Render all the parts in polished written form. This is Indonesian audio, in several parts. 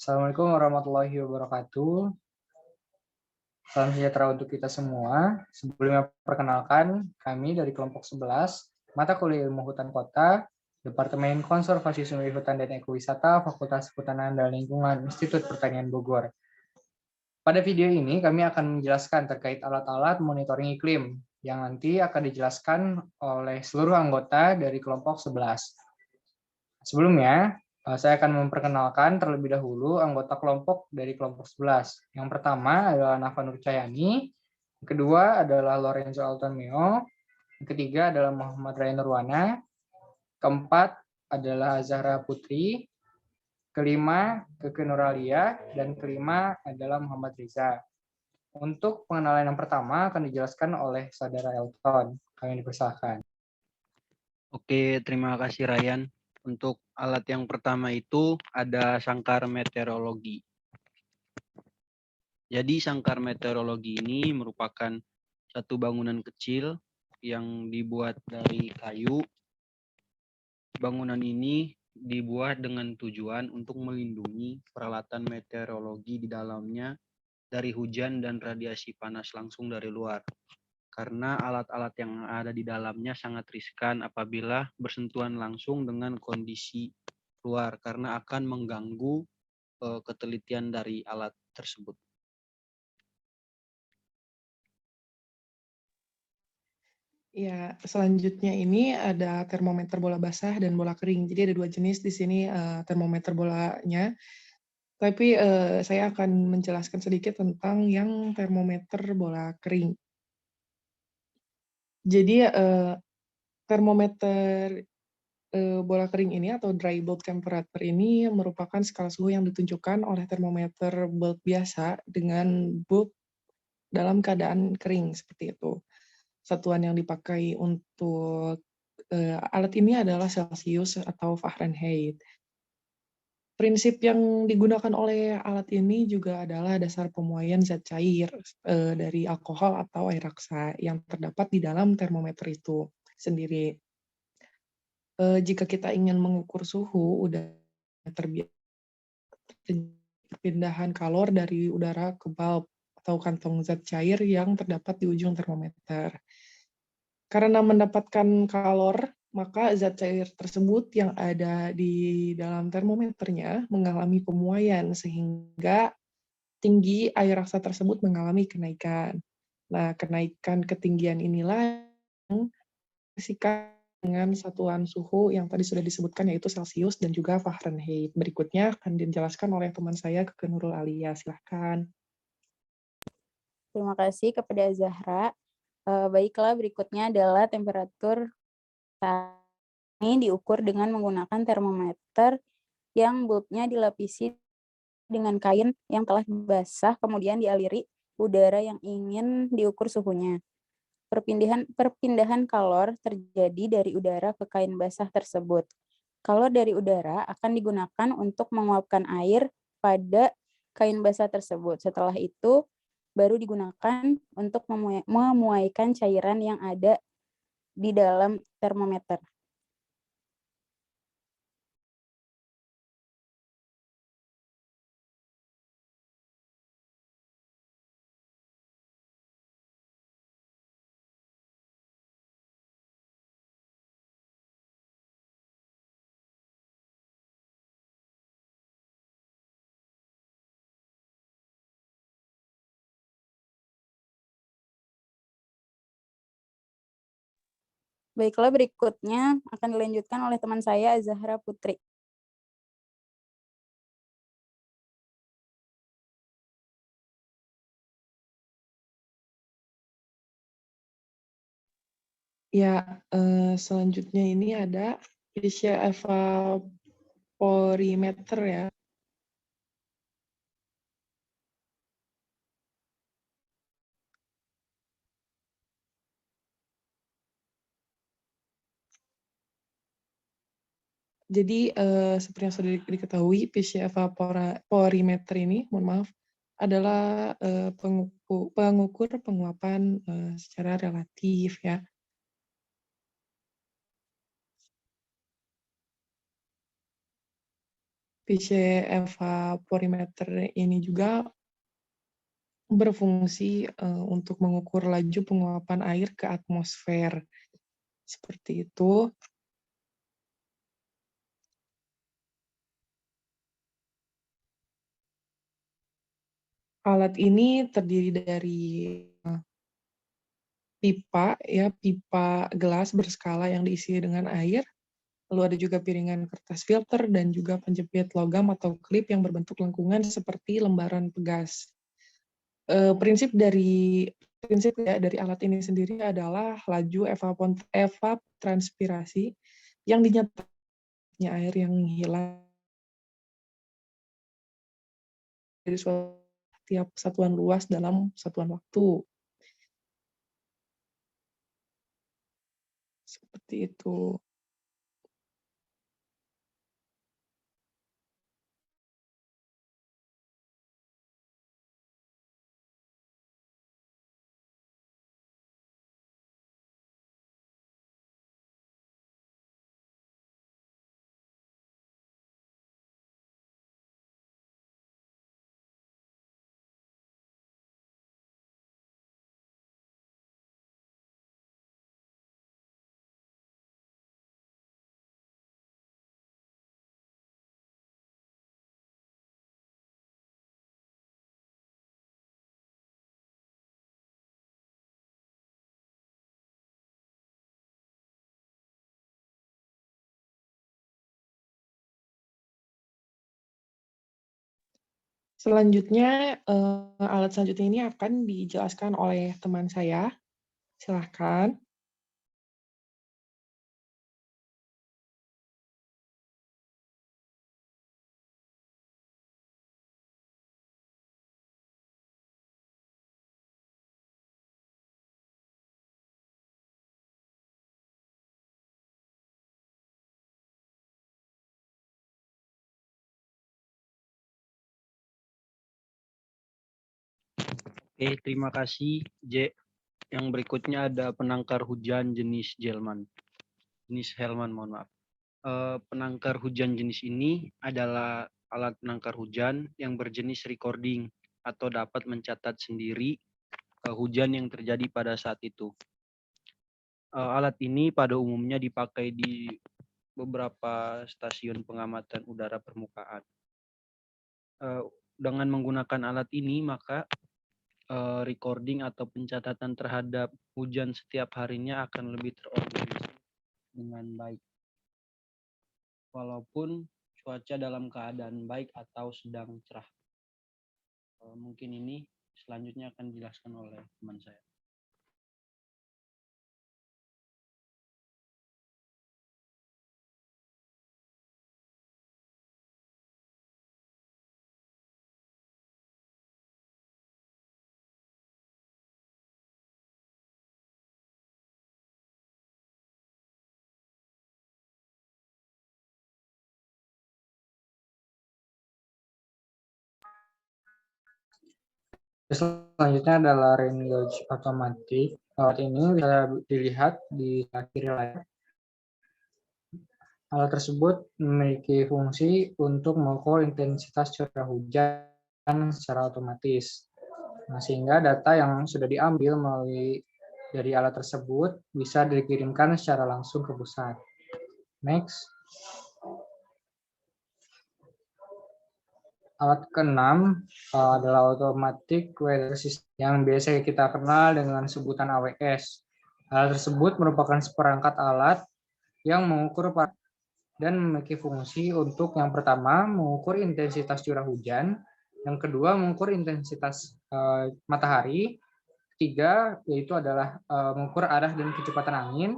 Assalamualaikum warahmatullahi wabarakatuh. Salam sejahtera untuk kita semua. Sebelumnya perkenalkan, kami dari kelompok 11, mata kuliah Ilmu Hutan Kota, Departemen Konservasi Sumber Hutan dan Ekowisata, Fakultas Kehutanan dan Lingkungan, Institut Pertanian Bogor. Pada video ini kami akan menjelaskan terkait alat-alat monitoring iklim yang nanti akan dijelaskan oleh seluruh anggota dari kelompok 11. Sebelumnya, saya akan memperkenalkan terlebih dahulu anggota kelompok dari kelompok 11. Yang pertama adalah Nafa Nurcayani, yang kedua adalah Lorenzo Altonmeo, yang ketiga adalah Muhammad Raya Nurwana, keempat adalah Zahra Putri, kelima Keke Nuralia, dan kelima adalah Muhammad Riza. Untuk pengenalan yang pertama akan dijelaskan oleh Saudara Elton. Kami dipersilakan. Oke, terima kasih Ryan. Untuk alat yang pertama itu ada sangkar meteorologi. Jadi sangkar meteorologi ini merupakan satu bangunan kecil yang dibuat dari kayu. Bangunan ini dibuat dengan tujuan untuk melindungi peralatan meteorologi di dalamnya dari hujan dan radiasi panas langsung dari luar. Karena alat-alat yang ada di dalamnya sangat riskan apabila bersentuhan langsung dengan kondisi luar karena akan mengganggu ketelitian dari alat tersebut. Ya, selanjutnya ini ada termometer bola basah dan bola kering. Jadi ada dua jenis di sini termometer bolanya. Tapi saya akan menjelaskan sedikit tentang yang termometer bola kering. Jadi termometer bola kering ini atau dry bulb temperature ini merupakan skala suhu yang ditunjukkan oleh termometer bulb biasa dengan bulb dalam keadaan kering seperti itu. Satuan yang dipakai untuk alat ini adalah Celsius atau Fahrenheit. Prinsip yang digunakan oleh alat ini juga adalah dasar pemuaian zat cair dari alkohol atau air raksa yang terdapat di dalam termometer itu sendiri. Jika kita ingin mengukur suhu udara perpindahan kalor dari udara ke bulb atau kantong zat cair yang terdapat di ujung termometer. Karena mendapatkan kalor, maka zat cair tersebut yang ada di dalam termometernya mengalami pemuaian sehingga tinggi air raksa tersebut mengalami kenaikan. Nah, kenaikan ketinggian inilah yang disebutkan dengan satuan suhu yang tadi sudah disebutkan yaitu Celsius dan juga Fahrenheit. Berikutnya akan dijelaskan oleh teman saya Keke Nurul Alia. Silahkan. Terima kasih kepada Zahra. Baiklah, berikutnya adalah temperatur ini diukur dengan menggunakan termometer yang bulbnya dilapisi dengan kain yang telah basah, kemudian dialiri udara yang ingin diukur suhunya. Perpindahan kalor terjadi dari udara ke kain basah tersebut. Kalor dari udara akan digunakan untuk menguapkan air pada kain basah tersebut. Setelah itu, baru digunakan untuk memuaikan cairan yang ada di dalam termometer. Baiklah, berikutnya akan dilanjutkan oleh teman saya, Zahra Putri. Ya, selanjutnya ini ada Fischer evaporimeter ya. Jadi seperti yang sudah diketahui, Fischer evaporimeter ini, mohon maaf, adalah pengukur penguapan secara relatif ya. PC evaporimeter ini juga berfungsi untuk mengukur laju penguapan air ke atmosfer. Seperti itu. Alat ini terdiri dari pipa, ya, pipa gelas berskala yang diisi dengan air. Lalu ada juga piringan kertas filter dan juga penjepit logam atau klip yang berbentuk lengkungan seperti lembaran pegas. Prinsip dari alat ini sendiri adalah laju evapotranspirasi yang dinyatakan air yang hilang dari setiap satuan luas dalam satuan waktu. Seperti itu. Selanjutnya, alat selanjutnya ini akan dijelaskan oleh teman saya. Silahkan. Oke, terima kasih, J. Yang berikutnya ada penangkar hujan jenis Hellman, mohon maaf. Penangkar hujan jenis ini adalah alat penangkar hujan yang berjenis recording atau dapat mencatat sendiri hujan yang terjadi pada saat itu. Alat ini pada umumnya dipakai di beberapa stasiun pengamatan udara permukaan. Dengan menggunakan alat ini, maka recording atau pencatatan terhadap hujan setiap harinya akan lebih terorganisir dengan baik. Walaupun cuaca dalam keadaan baik atau sedang cerah. Mungkin ini selanjutnya akan dijelaskan oleh teman saya. Selanjutnya adalah rain gauge otomatis. Alat ini bisa dilihat di kiri layar. Alat tersebut memiliki fungsi untuk mengukur intensitas curah hujan secara otomatis. Nah, sehingga data yang sudah diambil melalui dari alat tersebut bisa dikirimkan secara langsung ke pusat. Next. Alat keenam adalah automatic weather system yang biasa kita kenal dengan sebutan AWS. Alat tersebut merupakan seperangkat alat yang mengukur dan memiliki fungsi untuk yang pertama mengukur intensitas curah hujan, yang kedua mengukur intensitas matahari, ketiga yaitu adalah mengukur arah dan kecepatan angin,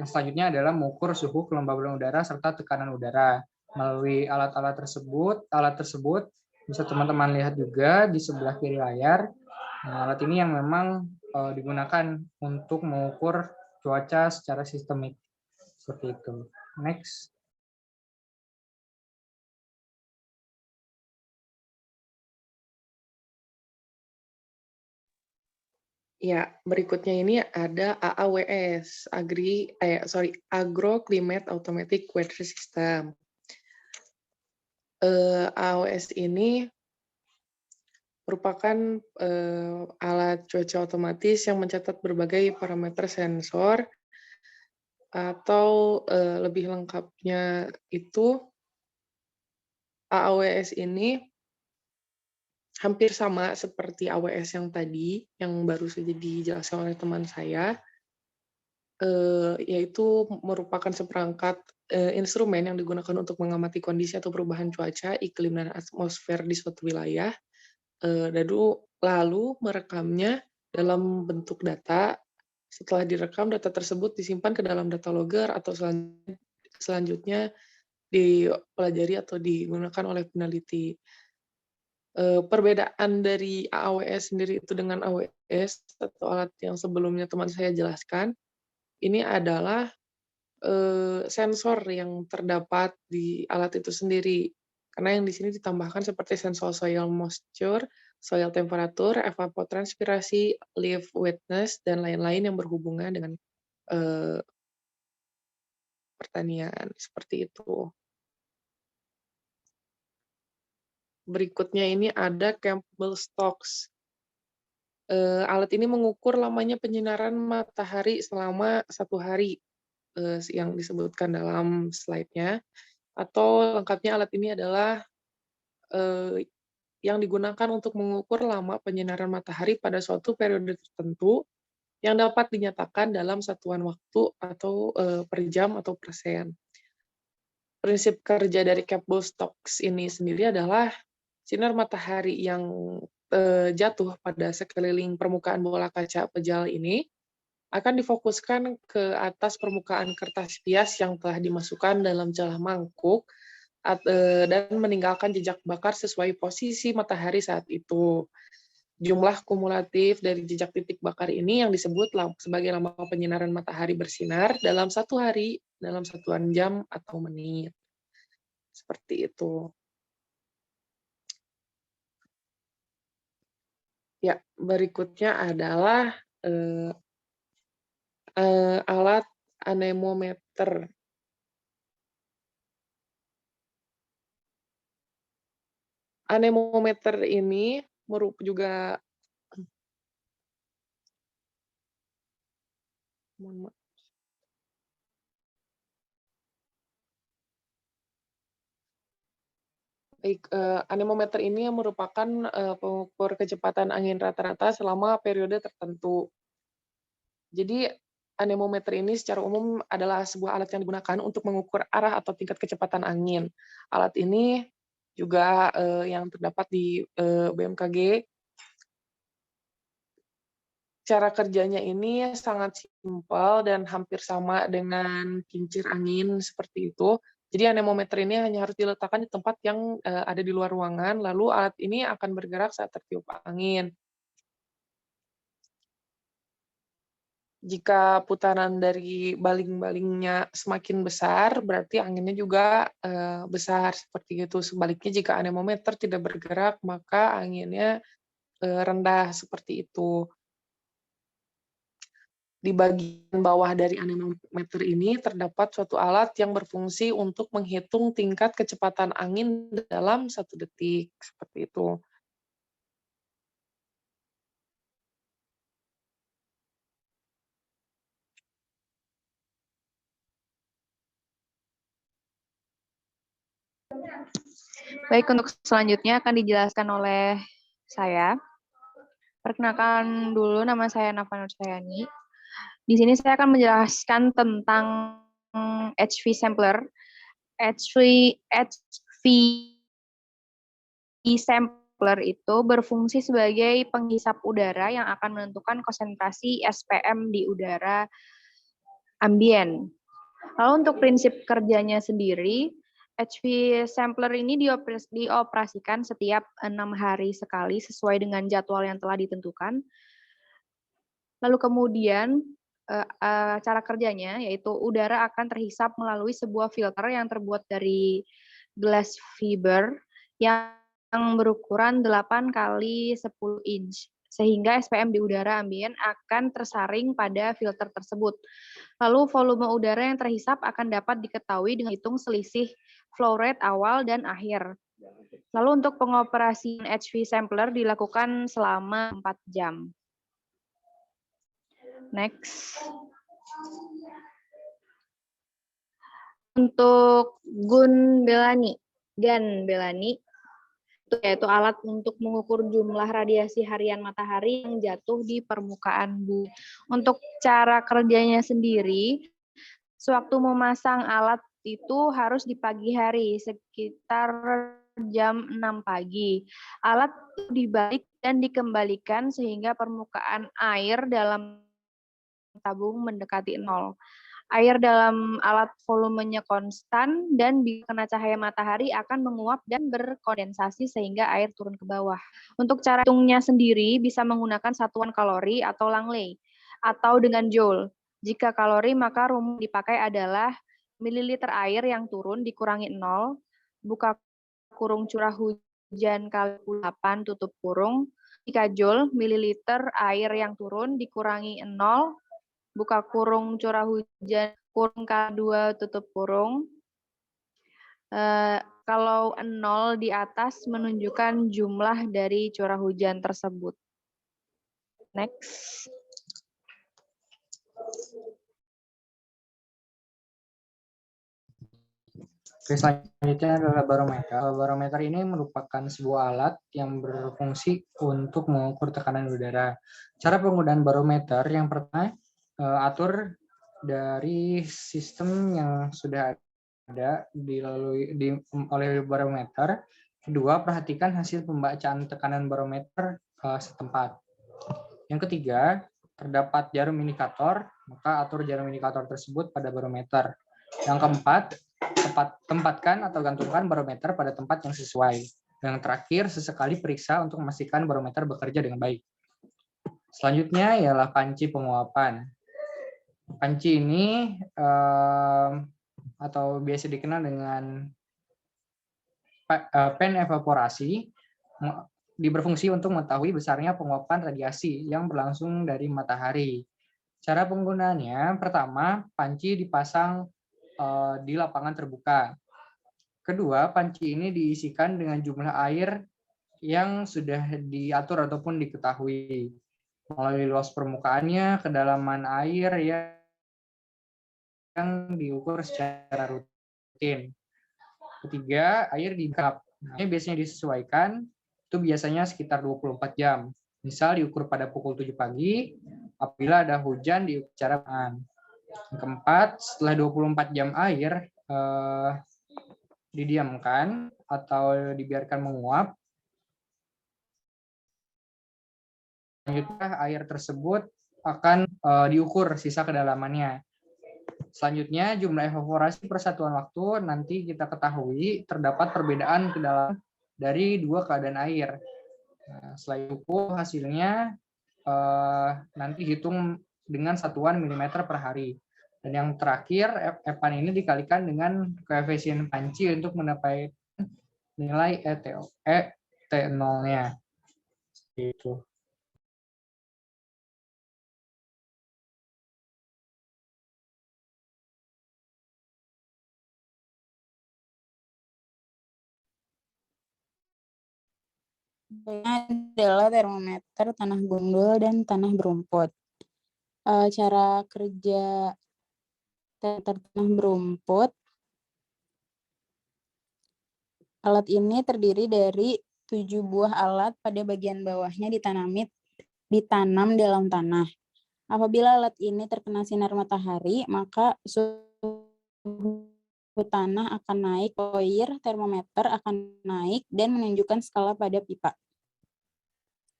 yang selanjutnya adalah mengukur suhu kelembaban udara serta tekanan udara. Melalui alat tersebut bisa teman-teman lihat juga di sebelah kiri layar. Nah, alat ini yang memang digunakan untuk mengukur cuaca secara sistemik seperti itu. Next. Ya, berikutnya ini ada AAWS, Agro Climate Automatic Weather System. AOS ini merupakan alat cuaca otomatis yang mencatat berbagai parameter sensor, atau lebih lengkapnya itu AWS ini hampir sama seperti AWS yang tadi, yang baru saja dijelaskan oleh teman saya, yaitu merupakan seperangkat instrumen yang digunakan untuk mengamati kondisi atau perubahan cuaca, iklim, dan atmosfer di suatu wilayah, lalu merekamnya dalam bentuk data. Setelah direkam, data tersebut disimpan ke dalam data logger atau selanjutnya dipelajari atau digunakan oleh peneliti. Perbedaan dari AWS sendiri itu dengan AWS atau alat yang sebelumnya teman saya jelaskan, ini adalah sensor yang terdapat di alat itu sendiri. Karena yang di sini ditambahkan seperti sensor soil moisture, soil temperature, evapotranspirasi, leaf wetness, dan lain-lain yang berhubungan dengan pertanian, seperti itu. Berikutnya ini ada Campbell Stokes. Alat ini mengukur lamanya penyinaran matahari selama 1 hari, yang disebutkan dalam slide-nya. Atau lengkapnya alat ini adalah yang digunakan untuk mengukur lama penyinaran matahari pada suatu periode tertentu yang dapat dinyatakan dalam satuan waktu atau per jam atau persen. Prinsip kerja dari Campbell-Stokes ini sendiri adalah sinar matahari yang jatuh pada sekeliling permukaan bola kaca pejal ini akan difokuskan ke atas permukaan kertas pias yang telah dimasukkan dalam celah mangkuk dan meninggalkan jejak bakar sesuai posisi matahari saat itu. Jumlah kumulatif dari jejak titik bakar ini yang disebut sebagai lama penyinaran matahari bersinar dalam 1 hari dalam satuan jam atau menit. Seperti itu. Ya, berikutnya adalah alat anemometer. Anemometer ini juga anemometer ini merupakan pengukur kecepatan angin rata-rata selama periode tertentu. Jadi anemometer ini secara umum adalah sebuah alat yang digunakan untuk mengukur arah atau tingkat kecepatan angin. Alat ini juga yang terdapat di BMKG. Cara kerjanya ini sangat simpel dan hampir sama dengan kincir angin seperti itu. Jadi anemometer ini hanya harus diletakkan di tempat yang ada di luar ruangan, lalu alat ini akan bergerak saat tertiup angin. Jika putaran dari baling-balingnya semakin besar, berarti anginnya juga besar, seperti itu. Sebaliknya jika anemometer tidak bergerak, maka anginnya rendah, seperti itu. Di bagian bawah dari anemometer ini terdapat suatu alat yang berfungsi untuk menghitung tingkat kecepatan angin dalam 1 detik, seperti itu. Baik, untuk selanjutnya akan dijelaskan oleh saya. Perkenalkan dulu, nama saya Nafa Nursayani. Di sini saya akan menjelaskan tentang HV sampler. HV sampler itu berfungsi sebagai penghisap udara yang akan menentukan konsentrasi SPM di udara ambien. Lalu untuk prinsip kerjanya sendiri, HV sampler ini dioperasikan setiap 6 hari sekali sesuai dengan jadwal yang telah ditentukan. Lalu kemudian cara kerjanya yaitu udara akan terhisap melalui sebuah filter yang terbuat dari glass fiber yang berukuran 8 kali 10 inch sehingga SPM di udara ambien akan tersaring pada filter tersebut. Lalu volume udara yang terhisap akan dapat diketahui dengan hitung selisih flow rate awal dan akhir Lalu untuk pengoperasian HV sampler dilakukan selama 4 jam. Next. Untuk GAN Belani, yaitu alat untuk mengukur jumlah radiasi harian matahari yang jatuh di permukaan bumi. Untuk cara kerjanya sendiri, sewaktu memasang alat itu harus di pagi hari, sekitar jam 6 pagi. Alat dibalik dan dikembalikan sehingga permukaan air dalam tabung mendekati 0. Air dalam alat volumenya konstan dan bila kena cahaya matahari akan menguap dan berkondensasi sehingga air turun ke bawah. Untuk cara hitungnya sendiri bisa menggunakan satuan kalori atau Langley atau dengan joule. Jika kalori maka rumus dipakai adalah mililiter air yang turun dikurangi 0, buka kurung curah hujan kali 8 tutup kurung. Jika joule mililiter air yang turun dikurangi 0, buka kurung curah hujan kurung K2 tutup kurung. Kalau 0 di atas menunjukkan jumlah dari curah hujan tersebut. Next. Oke, selanjutnya adalah barometer. Barometer ini merupakan sebuah alat yang berfungsi untuk mengukur tekanan udara. Cara penggunaan barometer yang pertama, atur dari sistem yang sudah ada oleh barometer. Kedua, perhatikan hasil pembacaan tekanan barometer setempat. Yang ketiga, terdapat jarum indikator, maka atur jarum indikator tersebut pada barometer. Yang keempat, tempatkan atau gantungkan barometer pada tempat yang sesuai. Yang terakhir, sesekali periksa untuk memastikan barometer bekerja dengan baik. Selanjutnya ialah panci penguapan. Panci ini atau biasa dikenal dengan pen evaporasi berfungsi untuk mengetahui besarnya penguapan radiasi yang berlangsung dari matahari. Cara penggunaannya, pertama, panci dipasang di lapangan terbuka. Kedua, panci ini diisikan dengan jumlah air yang sudah diatur ataupun diketahui melalui luas permukaannya, kedalaman air yang diukur secara rutin. Ketiga, air dikap. Ini biasanya disesuaikan, itu biasanya sekitar 24 jam. Misal diukur pada pukul 7 pagi, apabila ada hujan diukur secara Yang keempat, setelah 24 jam air didiamkan atau dibiarkan menguap, selanjutnya air tersebut akan diukur sisa kedalamannya. Selanjutnya, jumlah evaporasi per satuan waktu nanti kita ketahui terdapat perbedaan kedalaman dari dua keadaan air. Nah, setelah itu hasilnya nanti hitung dengan satuan milimeter per hari. Dan yang terakhir, EPAN ini dikalikan dengan koefisien panci untuk mendapatkan nilai T0-nya. Itu. Adalah termometer tanah gundul dan tanah berumput. Cara kerja termometer tanah berumput, alat ini terdiri dari 7 buah alat pada bagian bawahnya ditanam dalam tanah. Apabila alat ini terkena sinar matahari, maka suhu tanah akan naik, koir termometer akan naik dan menunjukkan skala pada pipa.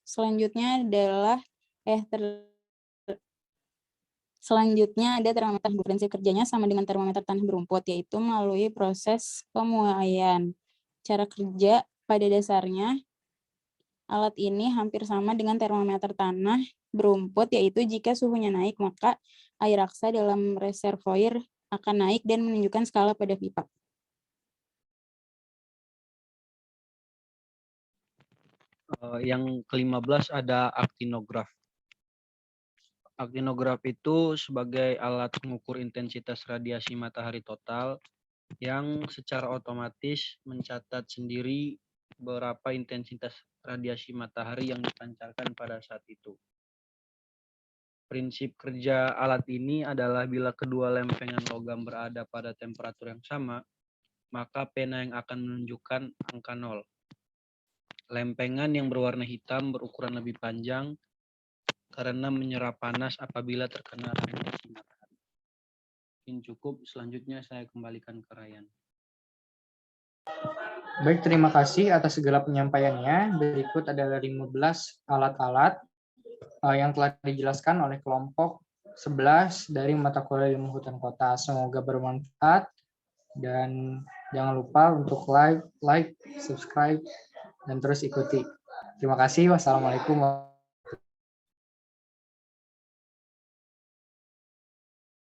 Selanjutnya adalah ada termometer. Prinsip kerjanya sama dengan termometer tanah berumput, yaitu melalui proses pemuaian. Cara kerja pada dasarnya, alat ini hampir sama dengan termometer tanah berumput, yaitu jika suhunya naik, maka air raksa dalam reservoir akan naik dan menunjukkan skala pada pipa. Yang ke-15 ada aktinograf. Aktinograf itu sebagai alat mengukur intensitas radiasi matahari total yang secara otomatis mencatat sendiri berapa intensitas radiasi matahari yang dipancarkan pada saat itu. Prinsip kerja alat ini adalah bila kedua lempengan logam berada pada temperatur yang sama, maka pena yang akan menunjukkan angka 0. Lempengan yang berwarna hitam berukuran lebih panjang karena menyerap panas apabila terkena radiasi matahari. Mungkin cukup, selanjutnya saya kembalikan ke Ryan. Baik, terima kasih atas segala penyampaiannya. Berikut adalah 15 alat-alat yang telah dijelaskan oleh kelompok 11 dari mata kuliah Ilmu Hutan Kota. Semoga bermanfaat dan jangan lupa untuk like, subscribe, dan terus ikuti. Terima kasih. Wassalamualaikum warahmatullahi wabarakatuh.